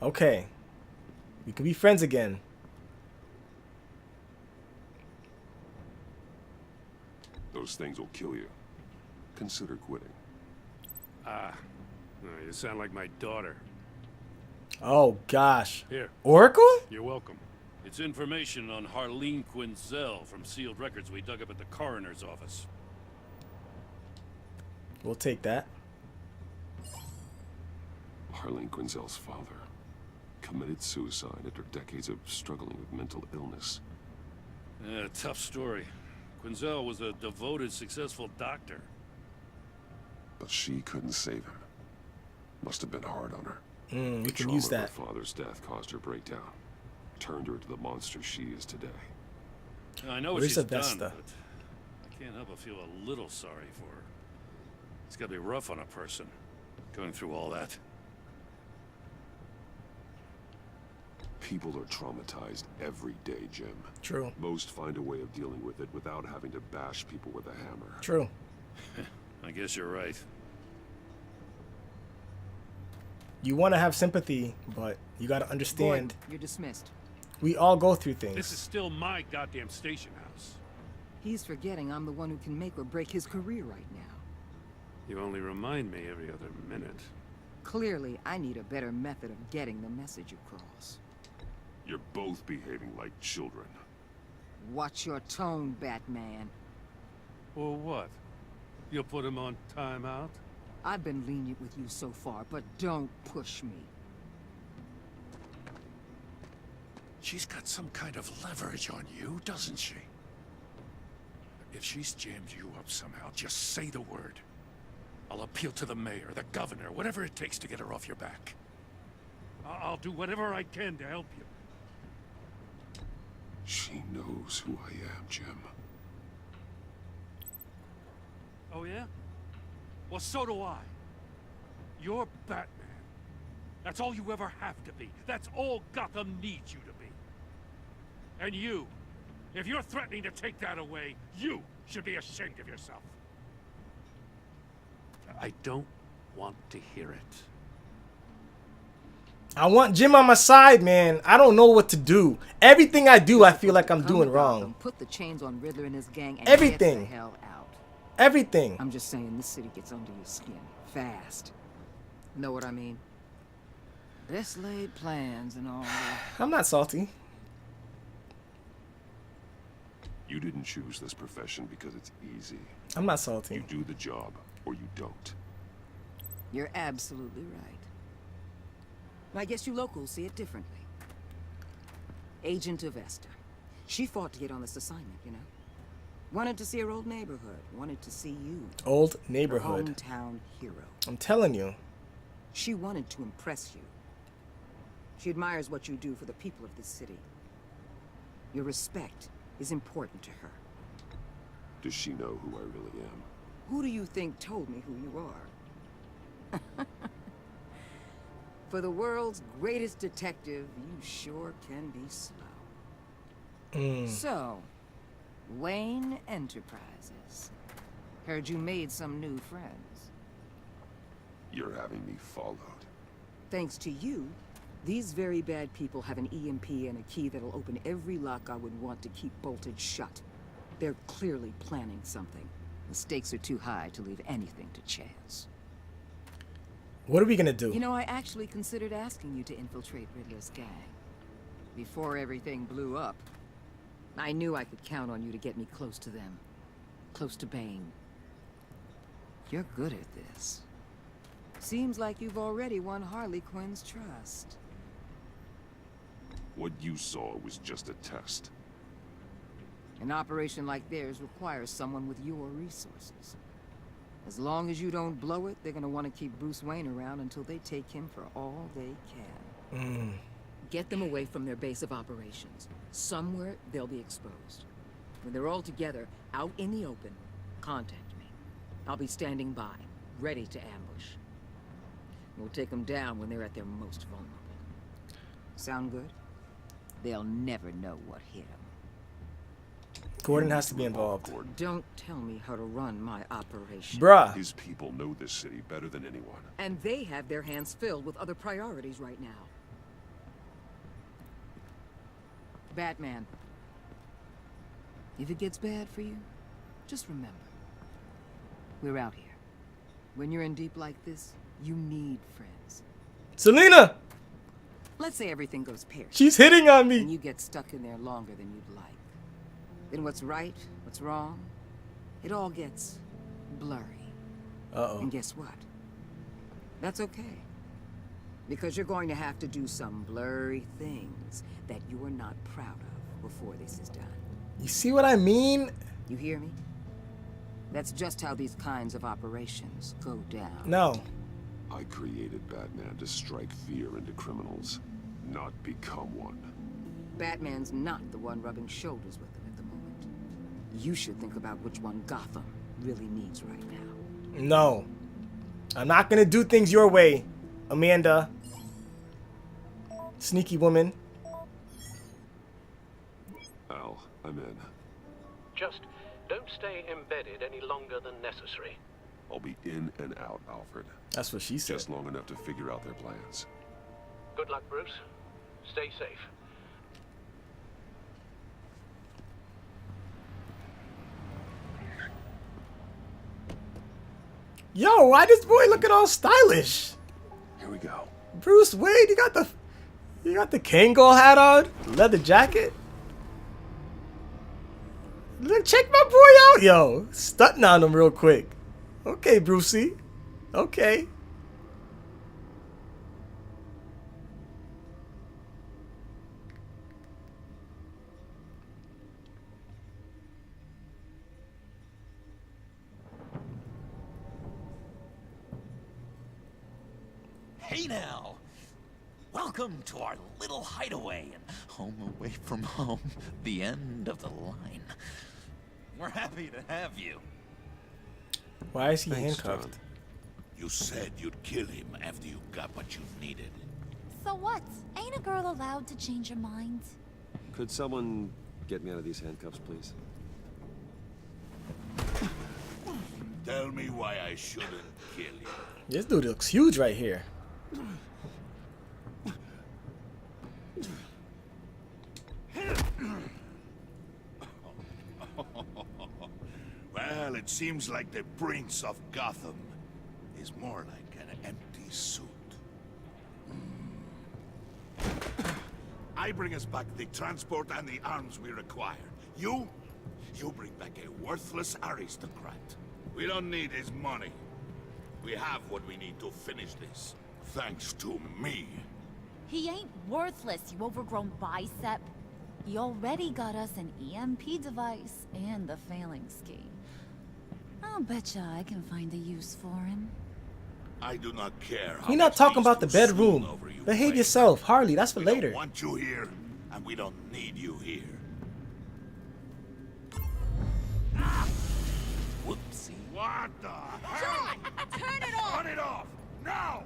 Okay. We can be friends again. Those things will kill you. Consider quitting. You sound like my daughter. Oh, gosh. Here, Oracle? you're welcome. It's information on Harleen Quinzel from sealed records we dug up at the coroner's office. We'll take that. Harleen Quinzel's father committed suicide after decades of struggling with mental illness. Yeah, tough story. Quinzel was a devoted, successful doctor. But she couldn't save him. Must have been hard on her. We can use that. Her father's death caused her breakdown. Turned her into the monster she is today. I know what Where's she's Avesta? done, but I can't help but feel a little sorry for her. It's gotta be rough on a person, going through all that. People are traumatized every day, Jim. True. Most find a way of dealing with it without having to bash people with a hammer. True. I guess you're right. You want to have sympathy, but you got to understand. Boyd, you're dismissed. We all go through things. This is still my goddamn station house. He's forgetting I'm the one who can make or break his career right now. You only remind me every other minute. Clearly, I need a better method of getting the message across. You're both behaving like children. Watch your tone, Batman. Or what? You'll put him on timeout? I've been lenient with you so far, but don't push me. She's got some kind of leverage on you, doesn't she? If she's jammed you up somehow, just say the word. I'll appeal to the mayor, the governor, whatever it takes to get her off your back. I'll do whatever I can to help you. She knows who I am, Jim. Oh, yeah? Well, so do I. You're Batman. That's all you ever have to be. That's all Gotham needs you to be. And you, if you're threatening to take that away, you should be ashamed of yourself. I don't want to hear it. I want Jim on my side, man. I don't know what to do. Everything I do, I feel like I'm doing wrong. Put the chains on Riddler and his gang and Everything. get the hell out. Everything. I'm just saying, this city gets under your skin fast. Know what I mean? Best laid plans and all that. I'm not salty. You didn't choose this profession because it's easy. I'm not salty. You do the job, or you don't. You're absolutely right. I guess you locals see it differently. Agent Avesta. She fought to get on this assignment, you know? Wanted to see her old neighborhood. Wanted to see you. Old Her neighborhood. hometown hero. I'm telling you. She wanted to impress you. She admires what you do for the people of this city. Your respect is important to her. Does she know who I really am? Who do you think told me who you are? For the world's greatest detective, you sure can be slow. So, Wayne Enterprises. Heard you made some new friends. You're having me followed. Thanks to you, these very bad people have an EMP and a key that'll open every lock I would want to keep bolted shut. They're clearly planning something. The stakes are too high to leave anything to chance. What are we gonna do? You know, I actually considered asking you to infiltrate Riddler's gang. Before everything blew up, I knew I could count on you to get me close to them. Close to Bane. You're good at this. Seems like you've already won Harley Quinn's trust. What you saw was just a test. An operation like theirs requires someone with your resources. As long as you don't blow it, they're gonna want to keep Bruce Wayne around until they take him for all they can. Get them away from their base of operations. Somewhere they'll be exposed. When they're all together, out in the open, contact me. I'll be standing by, ready to ambush. We'll take them down when they're at their most vulnerable. Sound good? They'll never know what hit them. Gordon has to be involved. Don't tell me how to run my operation. Bruh. His people know this city better than anyone. And they have their hands filled with other priorities right now. Batman. If it gets bad for you, just remember, we're out here. When you're in deep like this, you need friends. Selena! Let's say everything goes pear-shaped. She's hitting on And me. you get stuck in there longer than you'd like. Then what's right, what's wrong, it all gets blurry. Uh-oh. And guess what? That's okay. Because you're going to have to do some blurry things that you are not proud of before this is done. You see what I mean? You hear me? That's just how these kinds of operations go down. No. I created Batman to strike fear into criminals, not become one. Batman's not the one rubbing shoulders with them at the moment. You should think about which one Gotham really needs right now. No. I'm not gonna do things your way, Amanda. Sneaky woman. Al, I'm in. Just don't stay embedded any longer than necessary. I'll be in and out, Alfred. That's what she said. Just long enough to figure out their plans. Good luck, Bruce. Stay safe. Yo, why this boy looking all stylish? Here we go. Bruce Wayne, you got the Kangol hat on, leather jacket. Look, check my boy out, yo. Stunting on him real quick. Okay, Brucey. Okay. Hey now! Welcome to our little hideaway and home away from home, the end of the line. We're happy to have you. Why is he Thanks, handcuffed? John. You said you'd kill him after you got what you needed. So what? Ain't a girl allowed to change her mind? Could someone get me out of these handcuffs, please? Tell me why I shouldn't kill you. This dude looks huge right here. Well, it seems like the Prince of Gotham is more like an empty suit. I bring us back the transport and the arms we require. You bring back a worthless aristocrat. We don't need his money. We have what we need to finish this. Thanks to me. He ain't worthless, you overgrown bicep. He already got us an EMP device and the failing ski. I'll betcha I can find a use for him. I do not care how You're not much talking these about the two swoon bedroom. over you, Behave Wayne. yourself. Harley, that's for We later. don't want you here, and we don't need you here. Whoopsie. What the hell? John, turn it off! Turn it off! Now!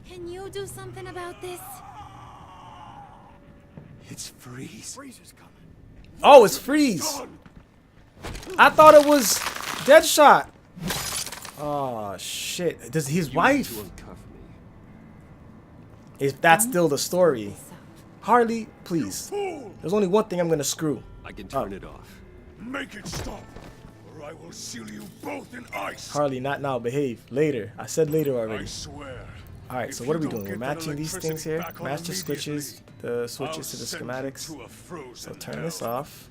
Can you do something about this? It's Freeze. Freeze is coming. Oh, it's Freeze. Done. I thought it was Deadshot. Oh shit. Does his You need wife? to uncuff me. If that's still the story. Harley, please. There's only one thing I'm gonna screw. I can turn it off. Make it stop, or I will seal you both in ice. Harley, not now. Behave. Later. I said later I already. swear. Alright, if so what are you we don't doing? We're get that matching these things electricity here. back on Match the switches. The switches I'll to the send you schematics. to a frozen So turn hell. this off.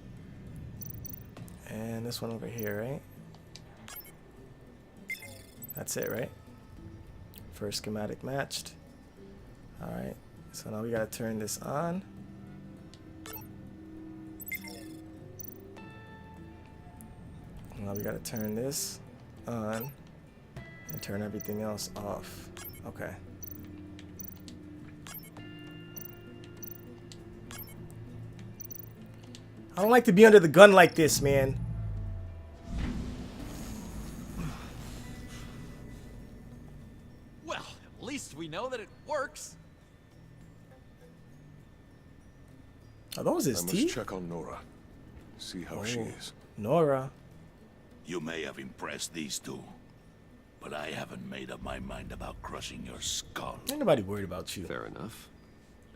And this one over here, right? That's it, right? First schematic matched. Alright, so now we gotta turn this on. Now we gotta turn this on and turn everything else off. Okay. I don't like to be under the gun like this, man. Well, at least we know that it works. Are those his I must teeth? check on Nora. See how she Oh. is. Nora. You may have impressed these two, but I haven't made up my mind about crushing your skull. Ain't nobody worried about you. Fair enough.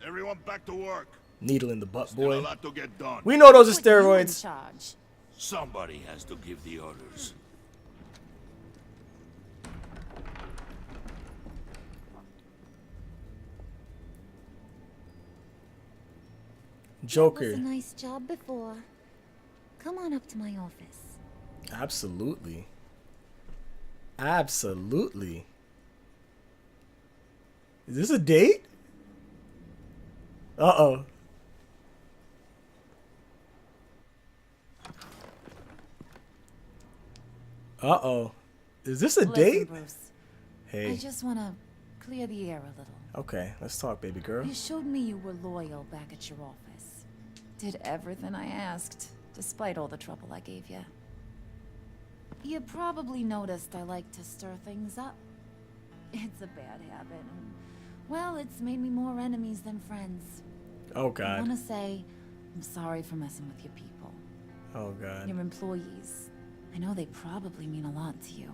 Everyone back to work. Needle in the butt, Still a boy. lot to get done. We know those are Put you in steroids. charge. Somebody has to give the orders. Joker. That was a nice job before. Come on up to my office. Absolutely. Absolutely. Is this a date? Uh-oh. Uh-oh. Is this a Listen, date? Bruce, Hey. I just want to clear the air a little. Okay, let's talk, baby girl. You showed me you were loyal back at your office. Did everything I asked, despite all the trouble I gave you. You probably noticed I like to stir things up. It's a bad habit, and, well, it's made me more enemies than friends. Oh, I God. want to say, I'm sorry for messing with your people. Oh, God. Your employees. I know they probably mean a lot to you.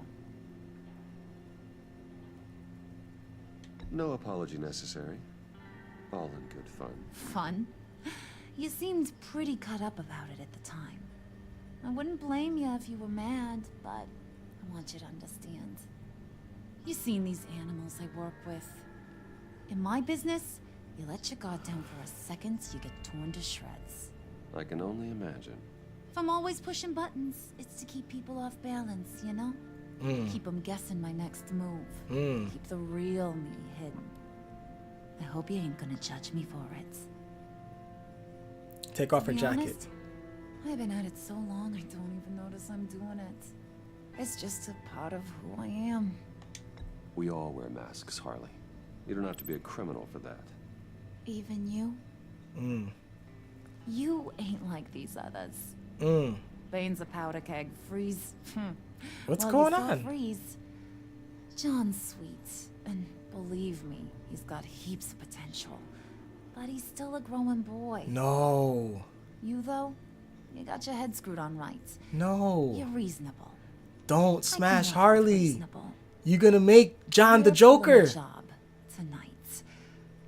No apology necessary. All in good fun. Fun? You seemed pretty cut up about it at the time. I wouldn't blame you if you were mad, but I want you to understand. You've seen these animals I work with. In my business, you let your guard down for a second, you get torn to shreds. I can only imagine. If I'm always pushing buttons, it's to keep people off balance, you know? Keep them guessing my next move. Keep the real me hidden. I hope you ain't gonna judge me for it. Take off her To be jacket. honest, I've been at it so long I don't even notice I'm doing it. It's just a part of who I am. We all wear masks, Harley. You don't have to be a criminal for that. Even you? You ain't like these others. Bane's a powder keg. Freeze. What's Well, going you saw on? Freeze. John's sweet, and believe me, he's got heaps of potential. But he's still a growing boy. No. You, though, you got your head screwed on right. No. You're reasonable. Don't I can smash work with Harley. reasonable. You're gonna make John the You're pulling Joker. a job tonight.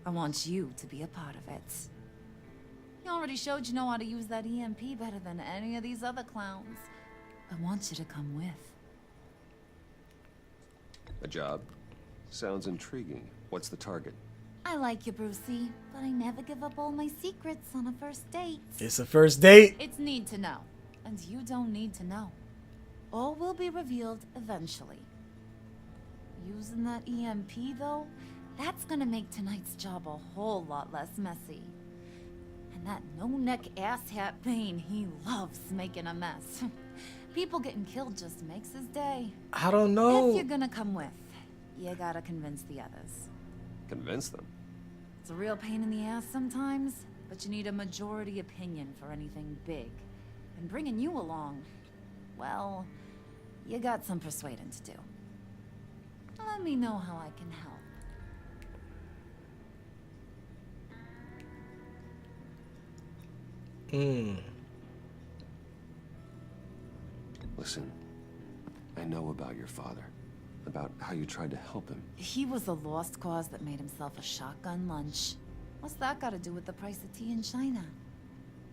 I want you to be a part of it. You already showed you know how to use that EMP better than any of these other clowns. I want you to come with. A job? Sounds intriguing. What's the target? I like you, Brucey, but I never give up all my secrets on a first date. It's a first date. It's need to know, and you don't need to know. All will be revealed eventually. Using that EMP, though, that's gonna make tonight's job a whole lot less messy. And that no-neck asshat Bane, he loves making a mess. People getting killed just makes his day. I don't If know. you're gonna come with, you gotta convince the others. Convince them. It's a real pain in the ass sometimes, but you need a majority opinion for anything big. And bringing you along, well, you got some persuading to do. Let me know how I can help. Listen, I know about your father. About how you tried to help him. He was a lost cause that made himself a shotgun lunch. What's that got to do with the price of tea in China?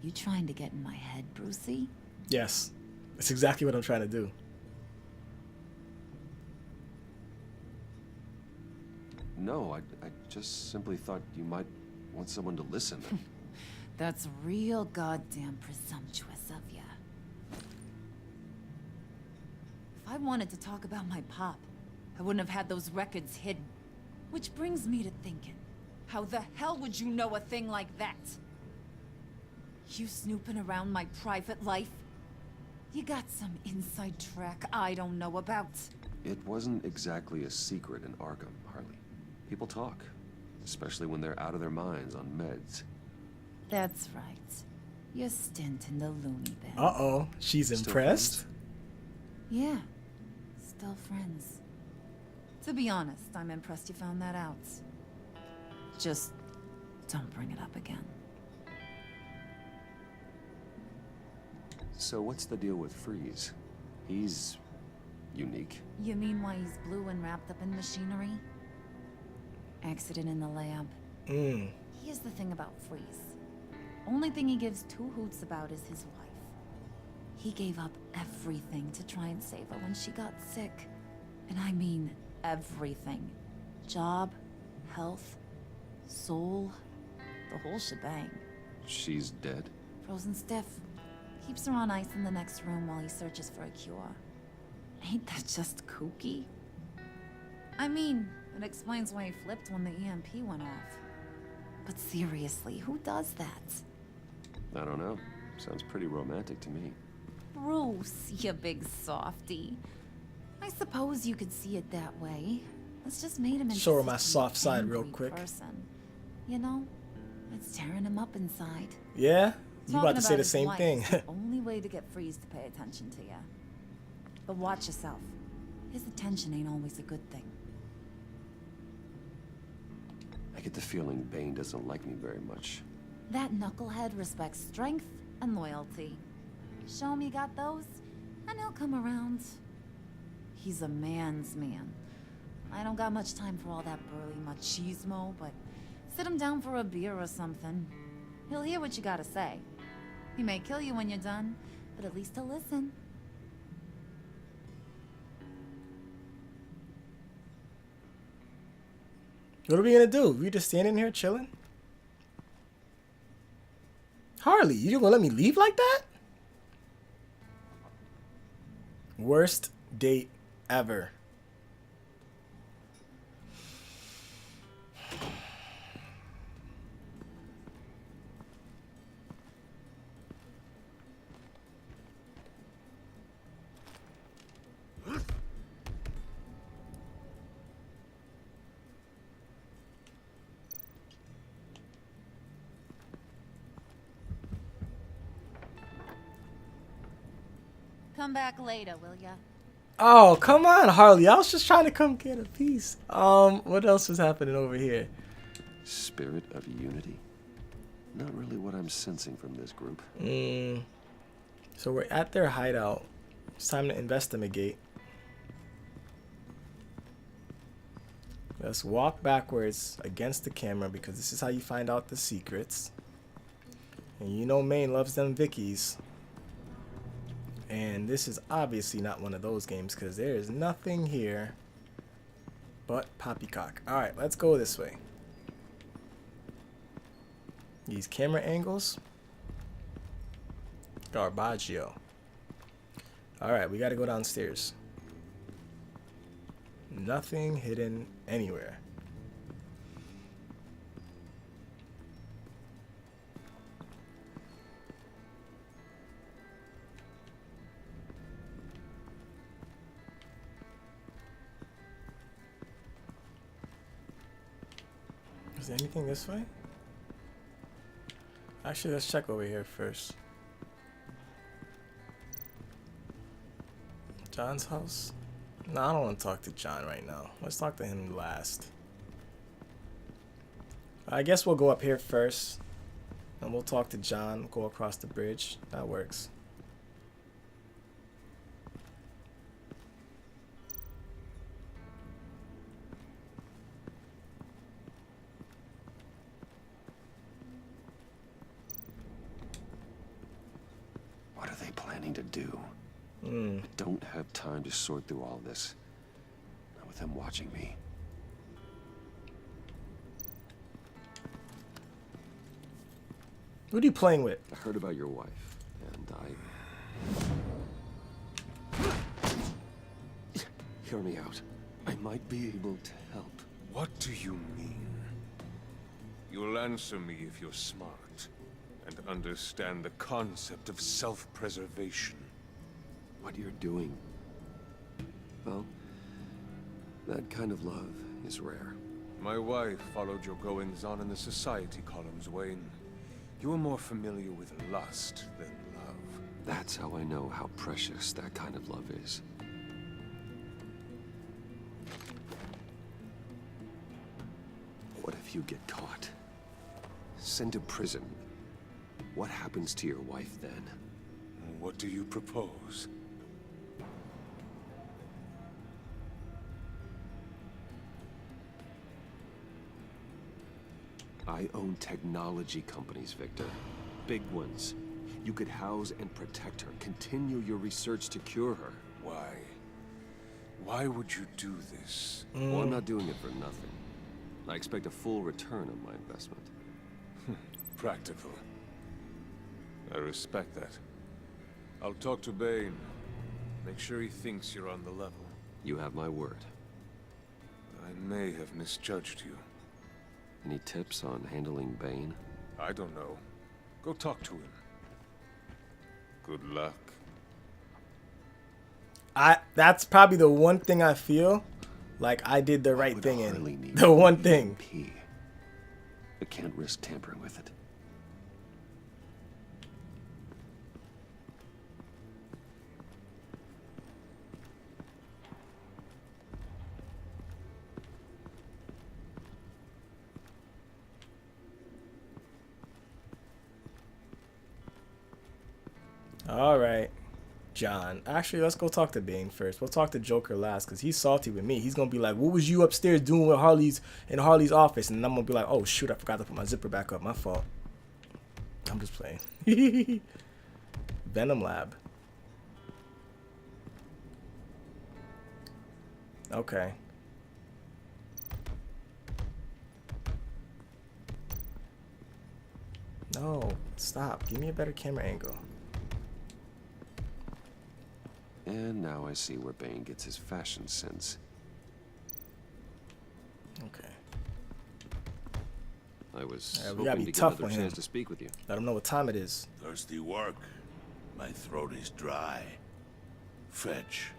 You trying to get in my head, Brucey? Yes. That's exactly what I'm trying to do. No, I just simply thought you might want someone to listen. That's real goddamn presumptuous of ya. If I wanted to talk about my pop, I wouldn't have had those records hidden. Which brings me to thinking, how the hell would you know a thing like that? You snooping around my private life? You got some inside track I don't know about. It wasn't exactly a secret in Arkham, Harley. People talk, especially when they're out of their minds on meds. That's right. Your stint in the loony bin. Uh-oh. She's Still impressed. Yeah, still friends. To be honest, I'm impressed you found that out. Just don't bring it up again. So what's the deal with Freeze? He's unique. You mean why he's blue and wrapped up in machinery? Accident in the lab. Here's the thing about Freeze. Only thing he gives two hoots about is his wife. He gave up everything to try and save her when she got sick. And I mean everything. Job, health, soul, the whole shebang. She's dead? Frozen stiff. Keeps her on ice in the next room while he searches for a cure. Ain't that just kooky? I mean, it explains why he flipped when the EMP went off. But seriously, who does that? I don't know. Sounds pretty romantic to me. Bruce, you big softy. I suppose you could see it that way. It's just made him into Show her my such an soft side real angry quick. person. You know, it's tearing him up inside. Yeah? You about Talking to say the his same wife thing. is the only way to get Freeze to pay attention to you. But watch yourself. His attention ain't always a good thing. I get the feeling Bane doesn't like me very much. That knucklehead respects strength and loyalty. Show him you got those, and he'll come around. He's a man's man. I don't got much time for all that burly machismo, but sit him down for a beer or something. He'll hear what you gotta say. He may kill you when you're done, but at least he'll listen. What are we gonna do? We just standing here chilling? Harley, you gonna let me leave like that? Worst date ever. Come back later, will ya? Oh, come on, Harley. I was just trying to come get a piece. What else is happening over here? Spirit of unity? Not really what I'm sensing from this group. So we're at their hideout. It's time to investigate. Let's walk backwards against the camera because this is how you find out the secrets. And you know Maine loves them Vickies. And this is obviously not one of those games because there is nothing here but poppycock. Alright, let's go this way. These camera angles. Garbaggio. Alright, we gotta go downstairs. Nothing hidden anywhere. Is there anything this way? Actually, let's check over here first. John's house? No, I don't want to talk to John right now. Let's talk to him last. I guess we'll go up here first. And we'll talk to John, go across the bridge. That works. What are they planning to do? I don't have time to sort through all this. Not with them watching me. What are you playing with? I heard about your wife, and Hear me out. I might be able to help. What do you mean? You'll answer me if you're smart and understand the concept of self-preservation. What you're doing, well, that kind of love is rare. My wife followed your goings-on in the society columns, Wayne. You are more familiar with lust than love. That's how I know how precious that kind of love is. What if you get caught? Sent to prison? What happens to your wife then? What do you propose? I own technology companies, Victor. big ones. You could house and protect her, continue your research to cure her. Why? Why would you do this? Well, I'm not doing it for nothing. I expect a full return on my investment. Practical. I respect that. I'll talk to Bane. Make sure he thinks you're on the level. You have my word. I may have misjudged you. Any tips on handling Bane? I don't know. Go talk to him. Good luck. That's probably the one thing I feel like I did the right thing in. The one thing. I can't risk tampering with it. All right, John. Actually, let's go talk to Bane first. We'll talk to Joker last because he's salty with me. He's gonna be like, "What was you upstairs doing with Harley's in Harley's office?" And I'm gonna be like, "Oh shoot, I forgot to put my zipper back up. My fault." I'm just playing. Venom Lab. Okay. No, stop. Give me a better camera angle. And now I see where Bane gets his fashion sense. Okay. I was we hoping gotta to be get tough another with him. chance to speak with you. Let him know what time it is. Thirsty work? My throat is dry. Fetch,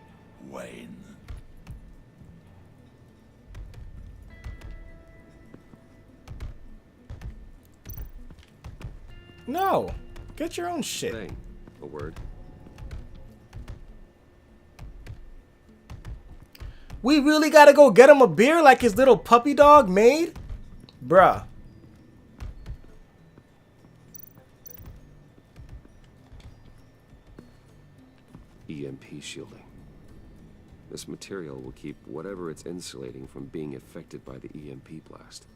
Wayne. No, get your own shit. Bane, a word. We really gotta go get him a beer like his little puppy dog made? Bruh. EMP shielding. This material will keep whatever it's insulating from being affected by the EMP blast.